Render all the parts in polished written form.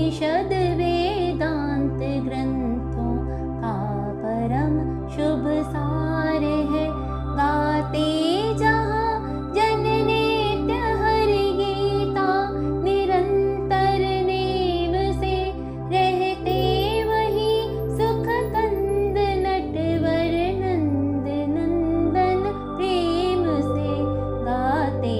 उपनिषद वेदांत ग्रंथों का परम शुभ सार है। गाते जहाँ जन नित्य हरि गीता, निरंतर नेम से रहते वही सुख कंद नटवर नंद नंदन प्रेम से। गाते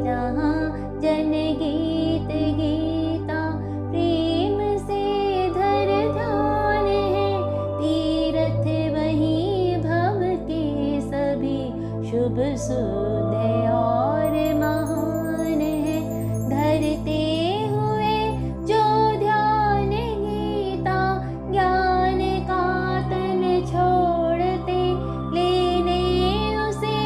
जहाँ जन गीत गीता, प्रेम से धर ध्यान है। तीर्थ वही भव के सभी शुभ सुदय और महान है। धरते हुए जो ध्यान गीता, ज्ञान का तन छोड़ते, लेने उसे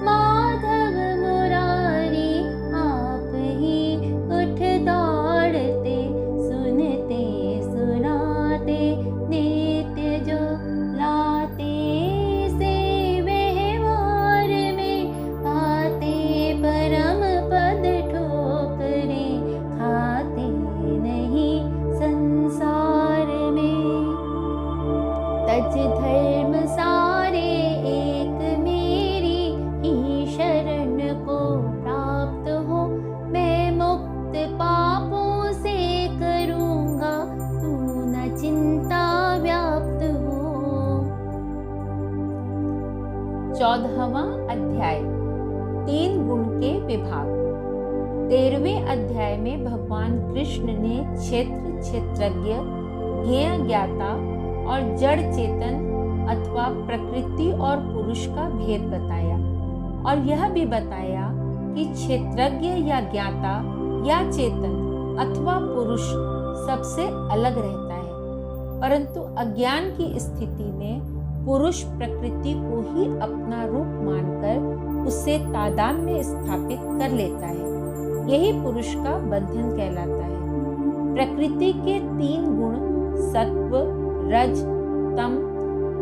माधव मुरारी आप ही उठ दौड़ते। सुनते सुनाते नित्य जो लाते, से व्यवहार में आते परम पद ठोकरे खाते नहीं संसार में। तज धर्म सारे एक मेरी ही शरण को प्राप्त हो। मैं मुक्त पापों से करूँगा, तू न चिंता व्याप्त हो। 14वां अध्याय, 3 गुण के विभाग। 13वें अध्याय में भगवान कृष्ण ने क्षेत्र क्षेत्रज्ञ, ज्ञेय ज्ञाता और जड़ चेतन अथवा प्रकृति और पुरुष का भेद बताया, और यह भी बताया कि क्षेत्रज्ञ या ज्ञाता या चेतन अथवा पुरुष सबसे अलग रहता है, परंतु अज्ञान की स्थिति में पुरुष प्रकृति को ही अपना रूप मानकर उससे तादात्म्य स्थापित कर लेता है। यही पुरुष का बंधन कहलाता है। प्रकृति के 3 गुण सत्व, रज, तम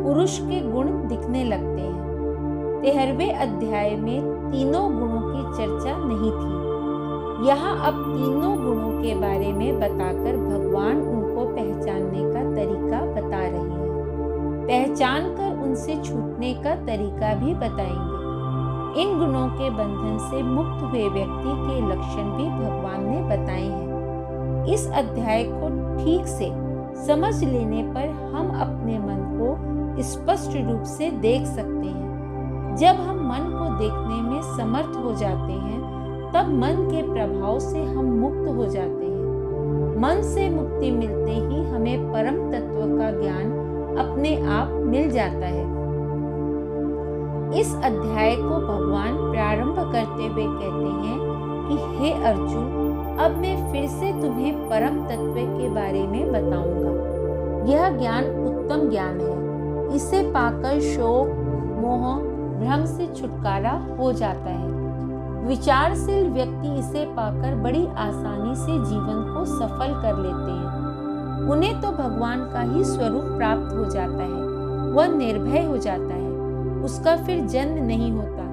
पुरुष के गुण दिखने लगते हैं। 13वें अध्याय में तीनों गुणों की चर्चा नहीं थी। यहाँ अब तीनों गुणों के बारे में बताकर भगवान उनको पहचानने का तरीका बता रहे हैं। पहचान कर उनसे छूटने का तरीका भी बताएंगे। इन गुणों के बंधन से मुक्त हुए व्यक्ति के लक्षण भी भगवान ने बताए हैं। इस अध्याय को ठीक से समझ लेने पर हम अपने मन को स्पष्ट रूप से देख सकते हैं। जब हम मन को देखने में समर्थ हो जाते हैं, तब मन के प्रभाव से हम मुक्त हो जाते हैं। मन से मुक्ति मिलते ही हमें परम तत्व का ज्ञान अपने आप मिल जाता है। इस अध्याय को भगवान प्रारंभ करते हुए कहते हैं कि हे अर्जुन, अब मैं फिर से तुम्हें परम तत्व के बारे में बताऊंगा। यह ज्ञान उत्तम ज्ञान है। इसे पाकर शोक, मोह, भ्रम से छुटकारा हो जाता है। विचारशील व्यक्ति इसे पाकर बड़ी आसानी से जीवन को सफल कर लेते हैं। उन्हें तो भगवान का ही स्वरूप प्राप्त हो जाता है। वह निर्भय हो जाता है। उसका फिर जन्म नहीं होता।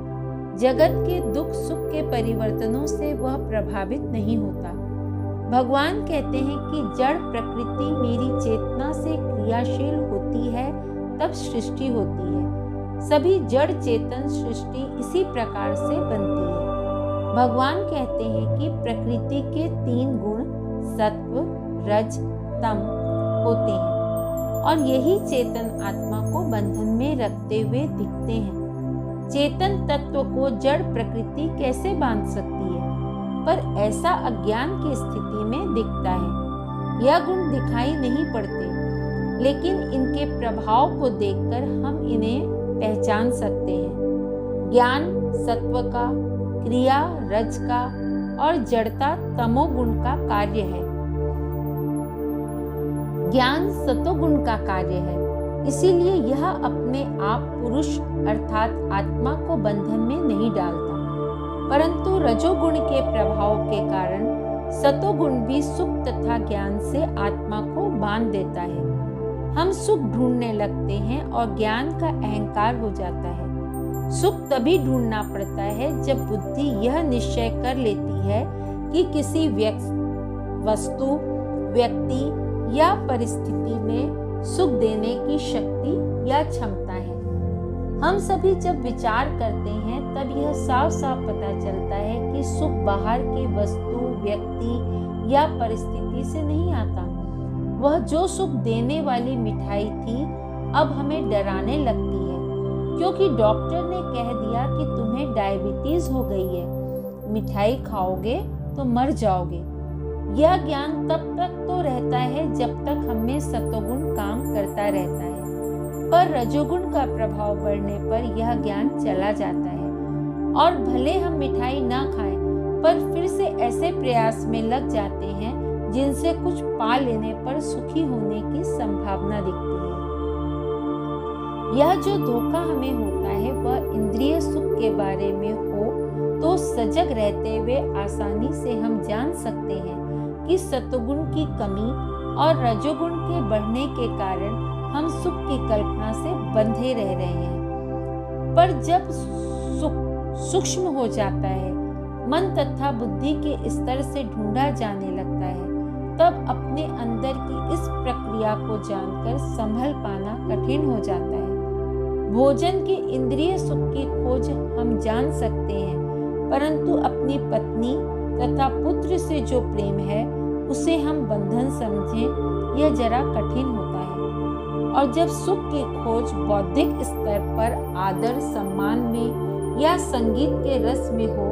जगत के दुख सुख के परिवर्तनों से वह प्रभावित नहीं होता। भगवान कहते हैं कि जड़ प्रकृति मेरी चेतना से क्रियाशील होती है, तब सृष्टि होती है। सभी जड़ चेतन सृष्टि इसी प्रकार से बनती है। भगवान कहते हैं कि प्रकृति के 3 गुण सत्व, रज, तम होते हैं, और यही चेतन आत्मा को बंधन में रखते हुए दिखते हैं। चेतन तत्व को जड़ प्रकृति कैसे बांध सकती है? पर ऐसा अज्ञान की स्थिति में दिखता है। यह गुण दिखाई नहीं पड़ते, लेकिन इनके प्रभाव को देखकर हम इन्हें पहचान सकते हैं। ज्ञान सत्व का, क्रिया रज का और जड़ता तमोगुण का कार्य है। ज्ञान सतोगुण का कार्य है, इसीलिए यह अपने आप पुरुष अर्थात आत्मा को बंधन में नहीं डालता, परंतु रजोगुण के प्रभाव के कारण सतोगुण भी सुख तथा ज्ञान से आत्मा को बांध देता है। हम सुख ढूंढने लगते हैं और ज्ञान का अहंकार हो जाता है। सुख तभी ढूंढना पड़ता है जब बुद्धि यह निश्चय कर लेती है कि किसी व्यक्ति, वस्तु, व्यक्ति या परिस्थिति में सुख देने की शक्ति या क्षमता है। हम सभी जब विचार करते हैं तब यह साफ साफ पता चलता है कि सुख बाहर की वस्तु, व्यक्ति या परिस्थिति से नहीं आता। वह जो सुख देने वाली मिठाई थी अब हमें डराने लगती है, क्योंकि डॉक्टर ने कह दिया कि तुम्हें डायबिटीज हो गई है, मिठाई खाओगे तो मर जाओगे। यह ज्ञान तब तक तो रहता है जब तक हमें सतोगुण काम करता रहता है, पर रजोगुण का प्रभाव बढ़ने पर यह ज्ञान चला जाता है और भले हम मिठाई ना खाएं, पर फिर से ऐसे प्रयास में लग जाते हैं जिनसे कुछ पा लेने पर सुखी होने की संभावना दिखती है। यह जो धोखा हमें होता है वह इंद्रिय सुख के बारे में हो तो सजग रहते हुए आसानी से हम जान सकते हैं कि सतोगुण की कमी और रजोगुण के बढ़ने के कारण हम सुख की कल्पना से बंधे रह रहे हैं। पर जब सुख सूक्ष्म हो जाता है, मन तथा बुद्धि के स्तर से ढूंढा जाने लगता है, तब अपने अंदर की इस प्रक्रिया को जानकर संभल पाना कठिन हो जाता है। भोजन के इंद्रिय सुख की खोज हम जान सकते हैं, परंतु अपनी पत्नी तथा पुत्र से जो प्रेम है उसे हम बंधन समझें, यह जरा कठिन होता है। और जब सुख की खोज बौद्धिक स्तर पर आदर सम्मान में या संगीत के रस में हो,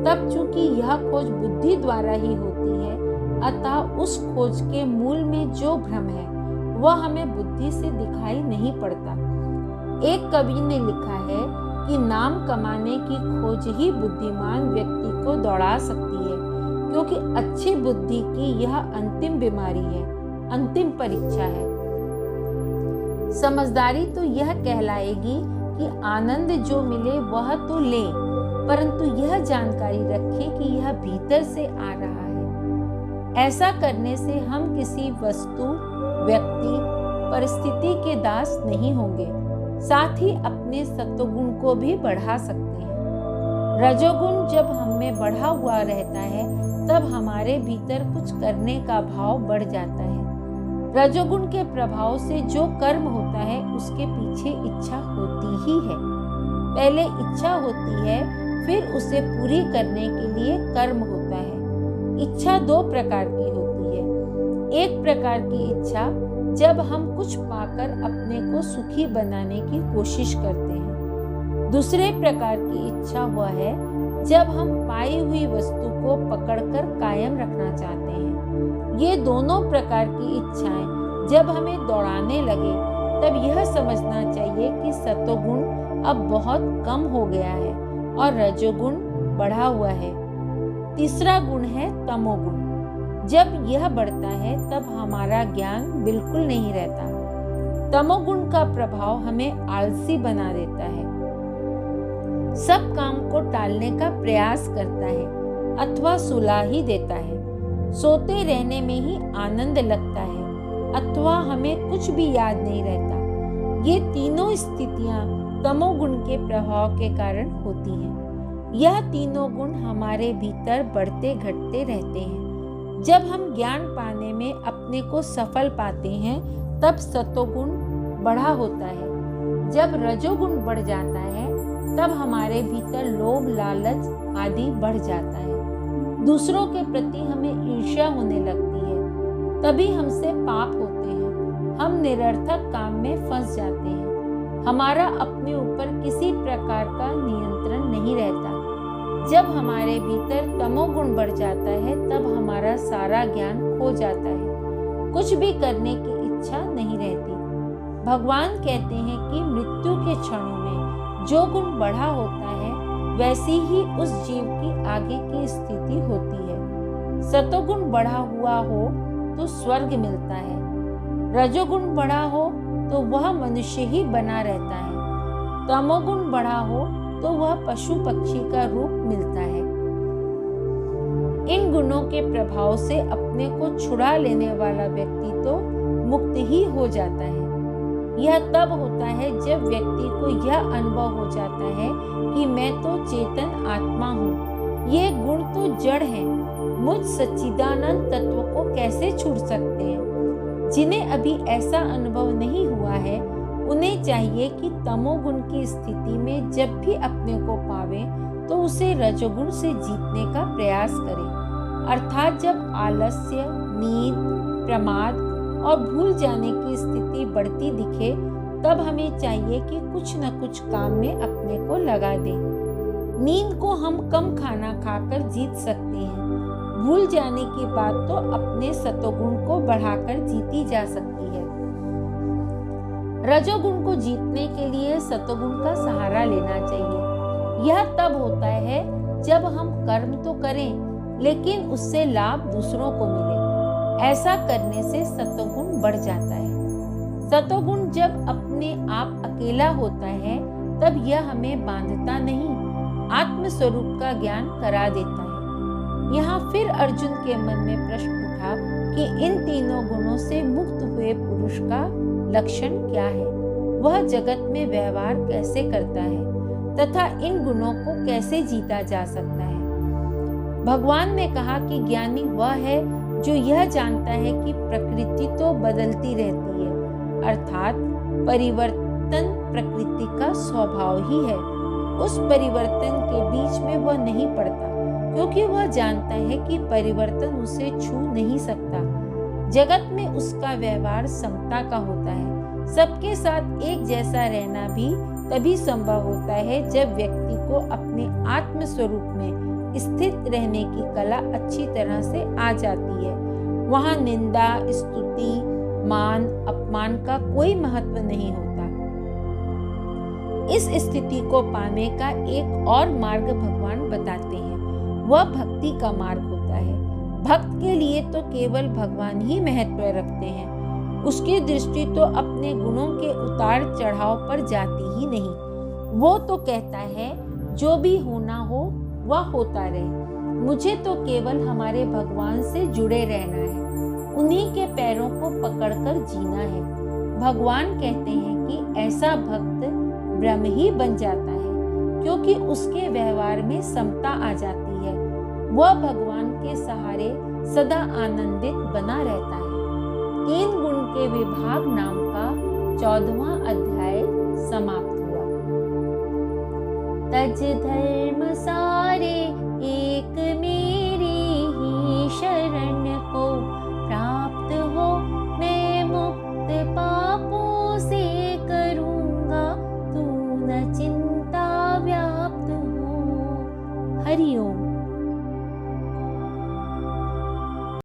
तब चूंकि यह खोज बुद्धि द्वारा ही होती है, अतः उस खोज के मूल में जो भ्रम है वह हमें बुद्धि से दिखाई नहीं पड़ता। एक कवि ने लिखा है कि नाम कमाने की खोज ही बुद्धिमान व्यक्ति को दौड़ा सकती है, क्योंकि अच्छी बुद्धि की यह अंतिम बीमारी है, अंतिम परीक्षा है। समझदारी तो यह कहलाएगी कि आनंद जो मिले वह तो ले, परंतु यह जानकारी रखें कि यह भीतर से आ रहा है। ऐसा करने से हम किसी वस्तु, व्यक्ति, परिस्थिति के दास नहीं होंगे, साथ ही अपने सत्वगुण को भी बढ़ा सकते हैं। रजोगुण जब हम में बढ़ा हुआ रहता है तब हमारे भीतर कुछ करने का भाव बढ़ जाता है। रजोगुण के प्रभाव से जो कर्म होता है उसके पीछे इच्छा होती ही है। पहले इच्छा होती है, फिर उसे पूरी करने के लिए कर्म होता है। इच्छा दो प्रकार की होती है। एक प्रकार की इच्छा जब हम कुछ पाकर अपने को सुखी बनाने की कोशिश करते हैं। दूसरे प्रकार की इच्छा वह है जब हम पाई हुई वस्तु को पकड़कर कायम रखना चाहते हैं। ये दोनों प्रकार की इच्छाएं जब हमें दौड़ाने लगे तब यह समझना चाहिए कि सतोगुण अब बहुत कम हो गया है और रजोगुण बढ़ा हुआ है। तीसरा गुण है तमोगुण। जब यह बढ़ता है तब हमारा ज्ञान बिल्कुल नहीं रहता। तमोगुण का प्रभाव हमें आलसी बना देता है, सब काम को टालने का प्रयास करता है अथवा सुला ही देता है। सोते रहने में ही आनंद लगता है अथवा हमें कुछ भी याद नहीं रहता। ये तीनों स्थितियां तमोगुण के प्रभाव के कारण होती हैं। यह तीनों गुण हमारे भीतर बढ़ते घटते रहते हैं। जब हम ज्ञान पाने में अपने को सफल पाते हैं तब सतोगुण बढ़ा होता है। जब रजोगुण बढ़ जाता है तब हमारे भीतर लोभ, लालच आदि बढ़ जाता है। दूसरों के प्रति हमें ईर्ष्या होने लगती है, तभी हमसे पाप होते हैं। हम निरर्थक काम में फंस जाते हैं। हमारा अपने ऊपर किसी प्रकार का नियंत्रण नहीं रहता। जब हमारे भीतर तमोगुण बढ़ जाता है तब हमारा सारा ज्ञान खो जाता है, कुछ भी करने की इच्छा नहीं रहती। भगवान कहते हैं कि मृत्यु के क्षणों में जो गुण बढ़ा होता है वैसी ही उस जीव की आगे की स्थिति होती है। सतोगुण बढ़ा हुआ हो तो स्वर्ग मिलता है, रजोगुण बढ़ा हो तो वह मनुष्य ही बना रहता है, तमोगुण बढ़ा हो तो वह पशु पक्षी का रूप मिलता है। इन गुणों के प्रभाव से अपने को छुड़ा लेने वाला व्यक्ति तो मुक्त ही हो जाता है। यह तब होता है जब व्यक्ति को यह अनुभव हो जाता है कि मैं तो चेतन आत्मा हूँ, ये गुण तो जड़ हैं, मुझ सच्चिदानंद तत्व को कैसे छोड़ सकते हैं? जिन्हें अभी ऐसा अनुभव नहीं हुआ है, उन्हें चाहिए कि तमोगुण की स्थिति में जब भी अपने को पावे तो उसे रजोगुण से जीतने का प्रयास करें। अर्थात जब आलस्य, नींद, प्रमाद और भूल जाने की स्थिति बढ़ती दिखे, तब हमें चाहिए कि कुछ न कुछ काम में अपने को लगा दें। नींद को हम कम खाना खाकर जीत सकते हैं। भूल जाने की बात तो अपने सतोगुण को बढ़ाकर जीती जा सकती है। रजोगुण को जीतने के लिए सतोगुण का सहारा लेना चाहिए। यह तब होता है जब हम कर्म तो करें, लेकिन उससे लाभ दूसरों को मिले। ऐसा करने से सतोगुण बढ़ जाता है। सतोगुण जब अपने आप अकेला होता है, तब यह हमें बांधता नहीं, आत्म स्वरूप का ज्ञान करा देता है। यहाँ फिर अर्जुन के मन में प्रश्न उठा कि इन तीनों गुणों से मुक्त हुए पुरुष का लक्षण क्या है, वह जगत में व्यवहार कैसे करता है तथा इन गुणों को कैसे जीता जा सकता है। भगवान ने कहा कि ज्ञानी वह है जो यह जानता है कि प्रकृति तो बदलती रहती है, अर्थात परिवर्तन प्रकृति का स्वभाव ही है। उस परिवर्तन के बीच में वह नहीं पड़ता, क्योंकि वह जानता है कि परिवर्तन उसे छू नहीं सकता। जगत में उसका व्यवहार समता का होता है। सबके साथ एक जैसा रहना भी तभी संभव होता है जब व्यक्ति को अपने आत्म स्वरूप में स्थित रहने की कला अच्छी तरह से आ जाती है। वहाँ निंदा, स्तुति, मान, अपमान का कोई महत्व नहीं होता। इस स्थिति को पाने का एक और मार्ग भगवान बताते हैं, वह भक्ति का मार्ग होता है। भक्त के लिए तो केवल भगवान ही महत्व रखते हैं। उसकी दृष्टि तो अपने गुणों के उतार चढ़ाव पर जाती ही नहीं। वो तो कहता है जो भी होना हो वह होता रहे। मुझे तो केवल हमारे भगवान से जुड़े रहना है, उन्हीं के पैरों को पकड़कर जीना है। भगवान कहते हैं कि ऐसा भक्त ब्रह्म ही बन जाता है, क्योंकि उसके व्यवहार में समता आ जाती है। वह भगवान के सहारे सदा आनंदित बना रहता है। 3 गुण के विभाग नाम का 14वां अध्याय समाप्त हुआ। तज धर्म सारे एक में